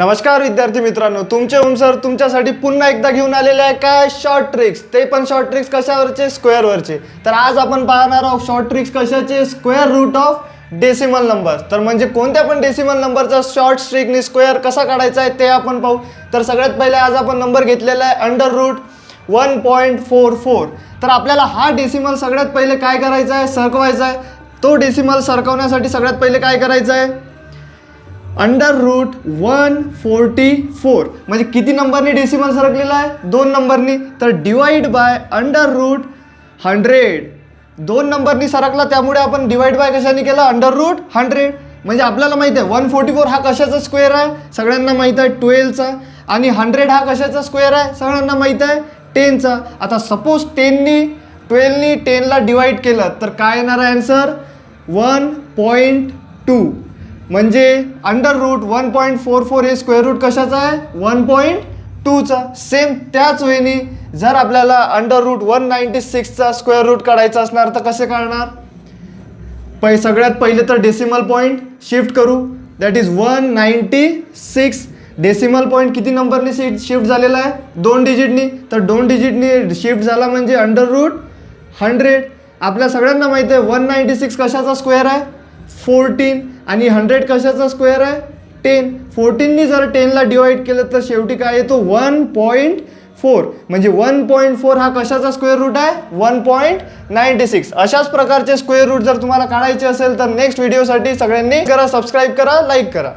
नमस्कार विद्यार्थी मित्रांनो, तुमचे ओम सर तुमच्यासाठी पुन्हा एकदा घेऊन आलेले आहे काय शॉर्ट ट्रिक्स, ते पण शॉर्ट ट्रिक्स कशावरचे, स्क्वेअरवरचे। तर आज आपण पाहणार आहोत शॉर्ट ट्रिक्स कशाचे, square root of decimal number. तर म्हणजे कोणत्या पण डेसिमल नंबरचा शॉर्ट ट्रिकने स्क्वेअर कसा काढायचा आहे ते आपण पाहू। तर सगळ्यात पहिले आज आपण नंबर घेतलेला आहे अंडर रूट 1.44। तर आपल्याला हा डेसिमल सगळ्यात पहिले काय करायचा आहे, सरकवायचा आहे। तो डेसिमल सरकवण्यासाठी सगळ्यात पहिले काय करायचं आहे, अंडर रूट 144 म्हणजे किती नंबरनी डेसिमल सरकलेला आहे, 2 नंबरनी। तर डिवाइड बाय अंडर रूट 100, 2 नंबरनी सरकला त्यामुळे आपण डिवाइड बाय कशाने केला, अंडर रूट 100। म्हणजे आपल्याला माहिती आहे 144 हा कशाचा स्क्वेअर आहे, सगळ्यांना माहित आहे 12 चा, आणि 100 हा कशाचा स्क्वेअर आहे, सगळ्यांना माहित आहे 10 चा। आता सपोज 10 नी 12 नी 10 ला डिवाइड केलं तर काय येणार आहे आन्सर 1.2। म्हणजे अंडर रूट 1.44 हे स्क्वेअर रूट कशाचा आहे, 1.2 चा। सेम त्याच वेळी जर आपल्याला अंडर रूट 196 चा स्क्वेअर रूट काढायचा असणार तर कसे काढणार, सगळ्यात पहिले तर डेसिमल पॉईंट शिफ्ट करू, दॅट इज 196। डेसिमल पॉईंट किती नंबरनी शिफ्ट झालेला आहे, 2 डिजिटनी। तर 2 डिजिटनी शिफ्ट झाला म्हणजे अंडर रूट 100। आपल्या सगळ्यांना माहिती आहे 196 कशाचा स्क्वेअर आहे, 14, आणि 100 कशाचा स्क्वेअर आहे, 10। 14 नी जर 10 ला डिवाइड केलं तर शेवटी काय येतो 1.4। म्हणजे 1.4 हा कशाचा स्क्वेअर रूट आहे, 1.96। अशाच प्रकारचे स्क्वेअर रूट जर तुम्हाला काढायचे असेल तर नेक्स्ट व्हिडिओसाठी सगळ्यांनी करा, सबस्क्राईब करा, लाईक करा।